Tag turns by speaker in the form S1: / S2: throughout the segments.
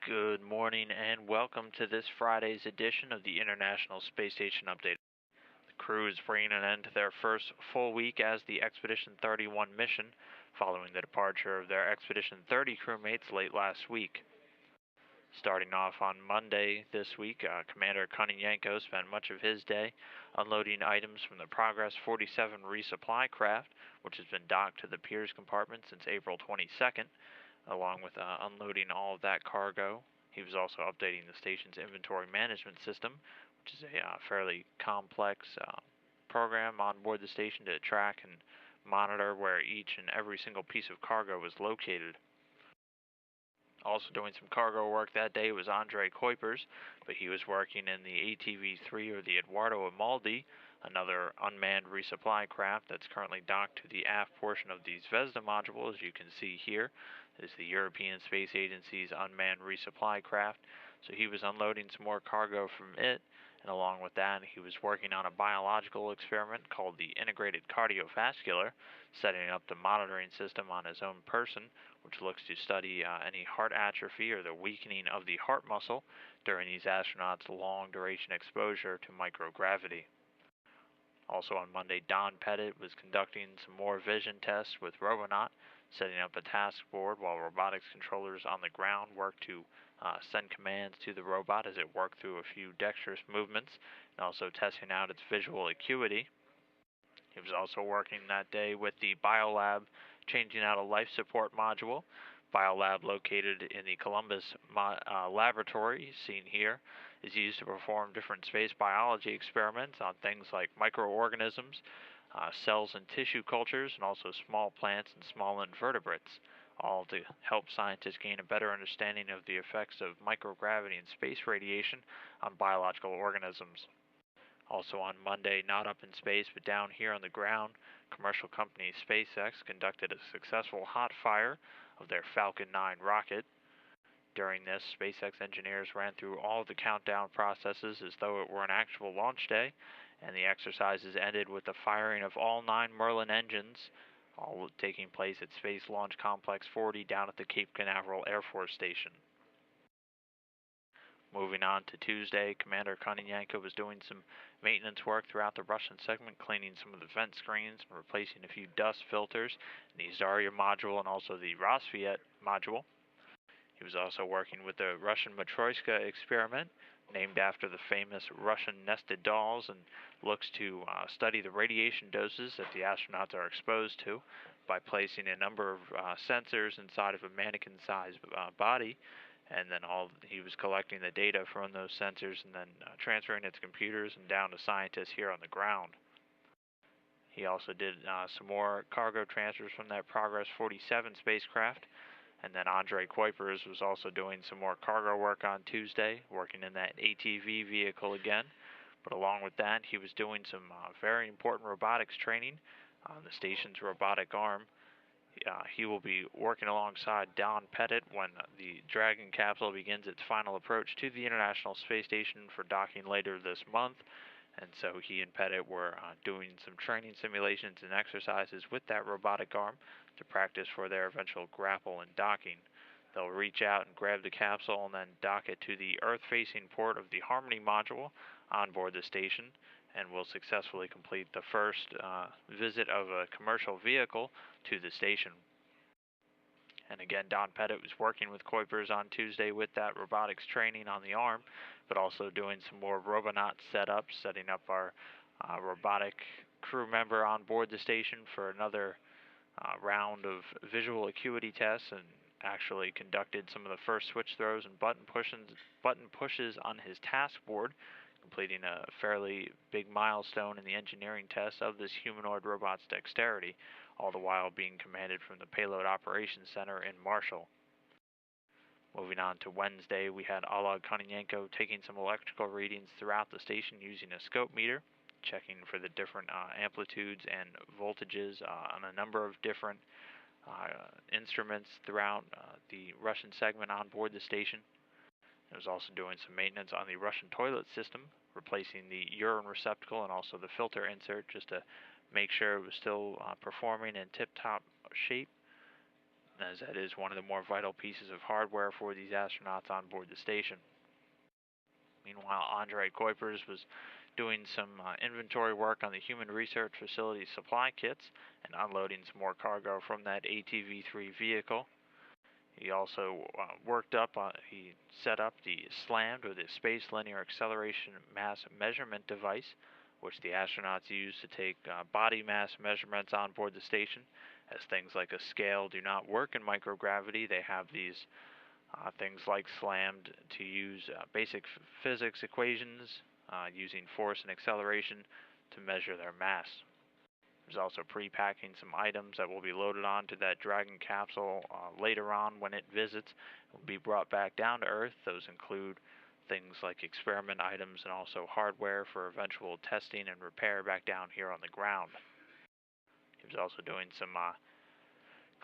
S1: Good morning and welcome to this Friday's edition of the International Space Station Update. The crew is bringing an end to their first full week as the Expedition 31 mission, following the departure of their Expedition 30 crewmates late last week. Starting off on Monday this week, Commander Kononenko spent much of his day unloading items from the Progress 47 resupply craft, which has been docked to the Piers compartment since April 22nd. Along with unloading all of that cargo. He was also updating the station's inventory management system, which is a fairly complex program on board the station to track and monitor where each and every single piece of cargo was located. Also doing some cargo work that day was Andre Kuipers, but he was working in the ATV-3 or the Eduardo Amaldi, another unmanned resupply craft that's currently docked to the aft portion of the Zvezda module, as you can see here. This is the European Space Agency's unmanned resupply craft. So he was unloading some more cargo from it, and along with that, he was working on a biological experiment called the Integrated Cardiovascular, setting up the monitoring system on his own person, which looks to study any heart atrophy or the weakening of the heart muscle during these astronauts' long-duration exposure to microgravity. Also on Monday, Don Pettit was conducting some more vision tests with Robonaut, setting up a task board while robotics controllers on the ground worked to send commands to the robot as it worked through a few dexterous movements, and also testing out its visual acuity. He was also working that day with the Biolab, changing out a life support module. Biolab, located in the Columbus laboratory, seen here, is used to perform different space biology experiments on things like microorganisms, cells and tissue cultures, and also small plants and small invertebrates, all to help scientists gain a better understanding of the effects of microgravity and space radiation on biological organisms. Also on Monday, not up in space but down here on the ground, commercial company SpaceX conducted a successful hot fire of their Falcon 9 rocket. During this, SpaceX engineers ran through all of the countdown processes as though it were an actual launch day, and the exercises ended with the firing of all 9 Merlin engines, all taking place at Space Launch Complex 40 down at the Cape Canaveral Air Force Station. Moving on to Tuesday, Commander Kononenko was doing some maintenance work throughout the Russian segment, cleaning some of the vent screens and replacing a few dust filters in the Zarya module and also the Rassvet module. He was also working with the Russian Matryoshka experiment, named after the famous Russian nested dolls, and looks to study the radiation doses that the astronauts are exposed to by placing a number of sensors inside of a mannequin-sized body. And then he was collecting the data from those sensors and then transferring it to computers and down to scientists here on the ground. He also did some more cargo transfers from that Progress 47 spacecraft. And then Andre Kuipers was also doing some more cargo work on Tuesday, working in that ATV vehicle again. But along with that, he was doing some very important robotics training on the station's robotic arm. He will be working alongside Don Pettit when the Dragon capsule begins its final approach to the International Space Station for docking later this month. And so he and Pettit were doing some training simulations and exercises with that robotic arm to practice for their eventual grapple and docking. They'll reach out and grab the capsule and then dock it to the Earth-facing port of the Harmony module on board the station, and will successfully complete the first visit of a commercial vehicle to the station. And again, Don Pettit was working with Kuipers on Tuesday with that robotics training on the arm, but also doing some more Robonaut setups, setting up our robotic crew member on board the station for another round of visual acuity tests, and actually conducted some of the first switch throws and button pushes on his task board, completing a fairly big milestone in the engineering test of this humanoid robot's dexterity, all the while being commanded from the Payload Operations Center in Marshall. Moving on to Wednesday, we had Oleg Kononenko taking some electrical readings throughout the station using a scope meter, checking for the different amplitudes and voltages on a number of different instruments throughout the Russian segment on board the station. It was also doing some maintenance on the Russian toilet system, replacing the urine receptacle and also the filter insert just to make sure it was still performing in tip-top shape. as that is one of the more vital pieces of hardware for these astronauts on board the station. Meanwhile, Andre Kuipers was doing some inventory work on the Human Research Facility supply kits and unloading some more cargo from that ATV-3 vehicle. He also he set up the SLAMD, or the Space Linear Acceleration Mass Measurement Device, which the astronauts use to take body mass measurements on board the station. As things like a scale do not work in microgravity, they have these things like SLAMD to use basic physics equations using force and acceleration to measure their mass. There's also pre-packing some items that will be loaded onto that Dragon capsule later on when it visits. It will be brought back down to Earth. Those include things like experiment items and also hardware for eventual testing and repair back down here on the ground. He was also doing some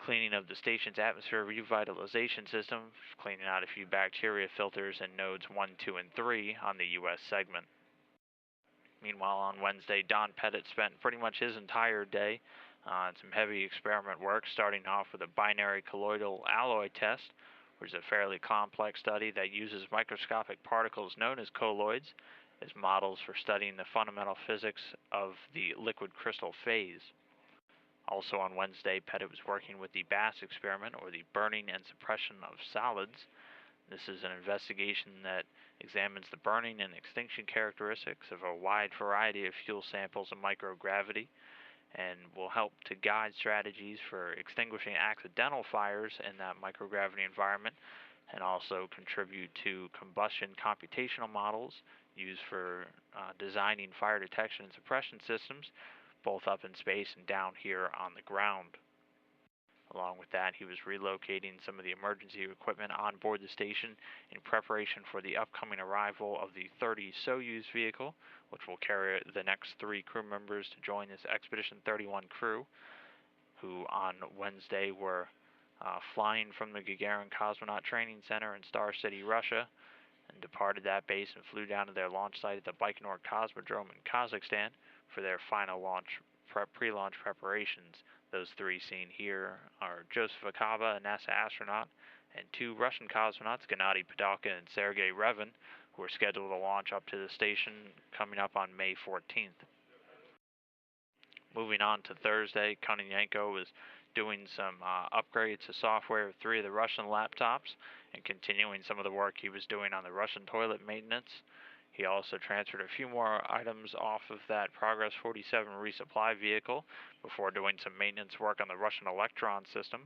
S1: cleaning of the station's atmosphere revitalization system, cleaning out a few bacteria filters in nodes 1, 2, and 3 on the U.S. segment. Meanwhile, on Wednesday, Don Pettit spent pretty much his entire day on some heavy experiment work, starting off with a binary colloidal alloy test, which is a fairly complex study that uses microscopic particles known as colloids as models for studying the fundamental physics of the liquid crystal phase. Also on Wednesday, Pettit was working with the BASS experiment, or the burning and suppression of solids. This is an investigation that examines the burning and extinction characteristics of a wide variety of fuel samples in microgravity, and will help to guide strategies for extinguishing accidental fires in that microgravity environment, and also contribute to combustion computational models used for designing fire detection and suppression systems, both up in space and down here on the ground. Along with that, he was relocating some of the emergency equipment on board the station in preparation for the upcoming arrival of the 30 Soyuz vehicle, which will carry the next 3 crew members to join this Expedition 31 crew, who on Wednesday were flying from the Gagarin Cosmonaut Training Center in Star City, Russia, and departed that base and flew down to their launch site at the Baikonur Cosmodrome in Kazakhstan for their final pre-launch preparations. Those 3 seen here are Joseph Akaba, a NASA astronaut, and 2 Russian cosmonauts, Gennady Padalka and Sergei Revin, who are scheduled to launch up to the station coming up on May 14th. Moving on to Thursday, Kononenko was doing some upgrades to software of 3 of the Russian laptops and continuing some of the work he was doing on the Russian toilet maintenance. He also transferred a few more items off of that Progress 47 resupply vehicle before doing some maintenance work on the Russian Electron system,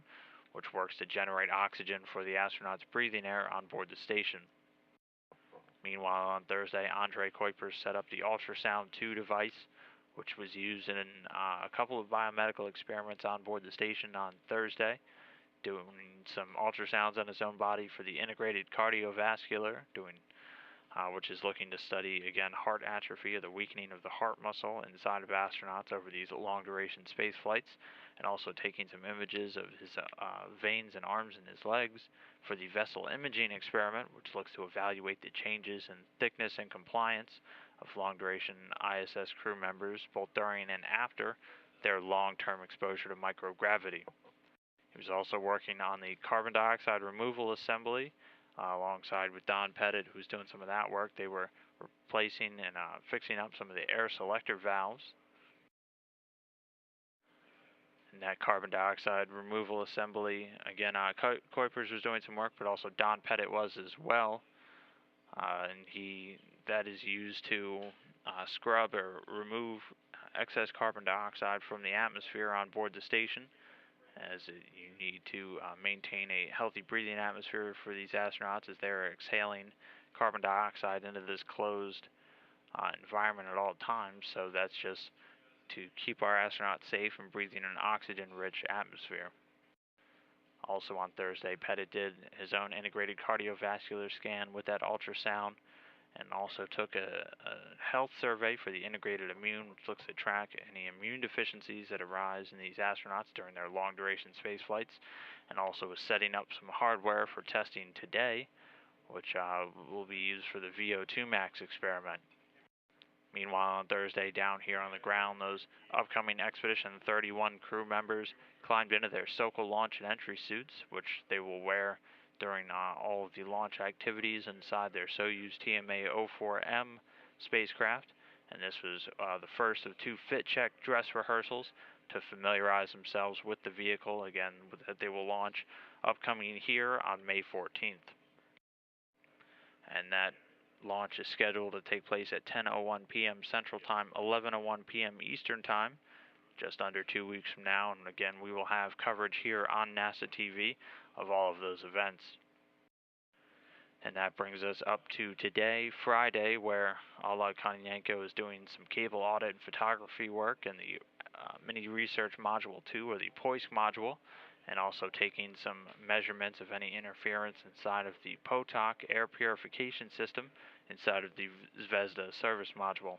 S1: which works to generate oxygen for the astronauts' breathing air on board the station. Meanwhile, on Thursday, Andre Kuipers set up the Ultrasound 2 device, which was used in a couple of biomedical experiments on board the station on Thursday, doing some ultrasounds on his own body for the integrated cardiovascular, which is looking to study, again, heart atrophy, or the weakening of the heart muscle inside of astronauts over these long-duration space flights, and also taking some images of his veins and arms and his legs for the vessel imaging experiment, which looks to evaluate the changes in thickness and compliance of long-duration ISS crew members, both during and after their long-term exposure to microgravity. He was also working on the carbon dioxide removal assembly, alongside with Don Pettit, who's doing some of that work. They were replacing and fixing up some of the air selector valves. And that carbon dioxide removal assembly, again, Kuipers was doing some work, but also Don Pettit was as well. And that is used to scrub or remove excess carbon dioxide from the atmosphere on board the station, as you need to maintain a healthy breathing atmosphere for these astronauts as they're exhaling carbon dioxide into this closed environment at all times. So that's just to keep our astronauts safe and breathing an oxygen-rich atmosphere. Also on Thursday, Pettit did his own integrated cardiovascular scan with that ultrasound, and also took a health survey for the integrated immune, which looks to track any immune deficiencies that arise in these astronauts during their long-duration space flights, and also is setting up some hardware for testing today, which will be used for the VO2 Max experiment. Meanwhile, on Thursday, down here on the ground, those upcoming Expedition 31 crew members climbed into their Sokol launch and entry suits, which they will wear during all of the launch activities inside their Soyuz TMA-04M spacecraft. And this was the first of two fit check dress rehearsals to familiarize themselves with the vehicle, again, that they will launch upcoming here on May 14th. And that launch is scheduled to take place at 10:01 p.m. Central Time, 11:01 p.m. Eastern Time, just under 2 weeks from now. And again, we will have coverage here on NASA TV of all of those events. And that brings us up to today, Friday, where Oleg Kononenko is doing some cable audit and photography work in the Mini Research Module 2, or the POISC module, and also taking some measurements of any interference inside of the POTOC air purification system inside of the Zvezda service module.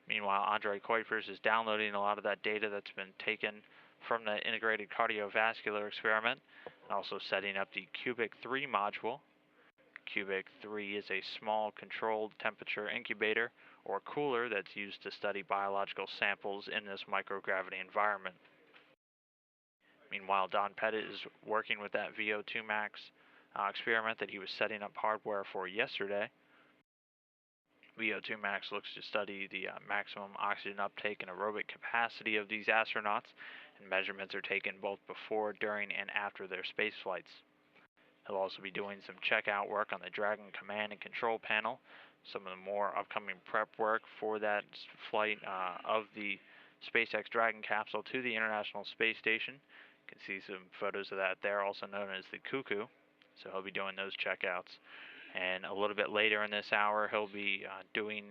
S1: Meanwhile, Andrei Kuipers is downloading a lot of that data that's been taken from the integrated cardiovascular experiment, and also setting up the Cubic 3 module. Cubic 3 is a small controlled temperature incubator or cooler that's used to study biological samples in this microgravity environment. Meanwhile, Don Pettit is working with that VO2 max experiment that he was setting up hardware for yesterday. VO2 max looks to study the maximum oxygen uptake and aerobic capacity of these astronauts, and measurements are taken both before, during, and after their space flights. He'll also be doing some checkout work on the Dragon command and control panel, some of the more upcoming prep work for that flight of the SpaceX Dragon capsule to the International Space Station. You can see some photos of that there, also known as the Cuckoo. So he'll be doing those checkouts. And a little bit later in this hour, he'll be doing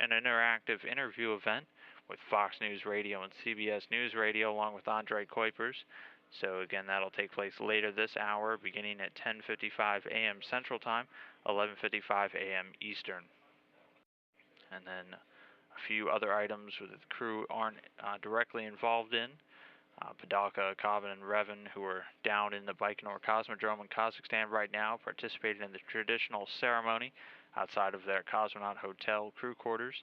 S1: an interactive interview event with Fox News Radio and CBS News Radio, along with Andrei Kuipers. So again, that'll take place later this hour, beginning at 10:55 a.m. Central Time, 11:55 a.m. Eastern. And then a few other items that the crew aren't directly involved in. Padalka, Akavan, and Revan, who are down in the Baikonur Cosmodrome in Kazakhstan right now, participating in the traditional ceremony outside of their Cosmonaut Hotel crew quarters,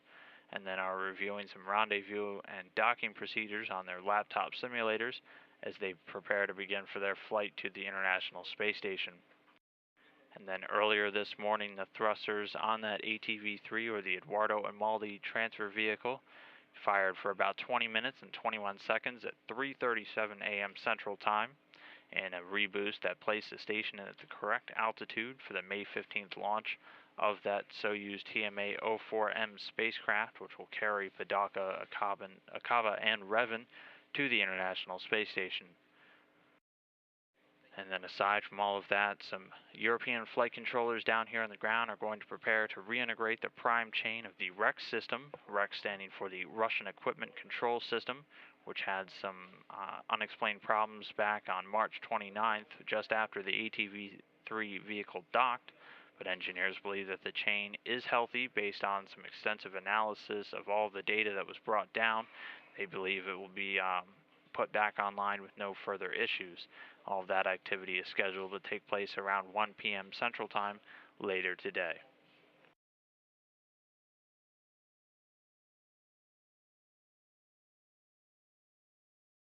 S1: and then are reviewing some rendezvous and docking procedures on their laptop simulators as they prepare to begin for their flight to the International Space Station. And then earlier this morning, the thrusters on that ATV-3, or the Eduardo Amaldi transfer vehicle, fired for about 20 minutes and 21 seconds at 3:37 a.m. Central Time, and a reboost that placed the station at the correct altitude for the May 15th launch of that Soyuz TMA-04M spacecraft, which will carry Padalka, Akava, and Revan to the International Space Station. And then aside from all of that, some European flight controllers down here on the ground are going to prepare to reintegrate the prime chain of the REX system, REX standing for the Russian Equipment Control System, which had some unexplained problems back on March 29th, just after the ATV-3 vehicle docked. But engineers believe that the chain is healthy based on some extensive analysis of all the data that was brought down. They believe it will be put back online with no further issues. All of that activity is scheduled to take place around 1 p.m. Central Time later today.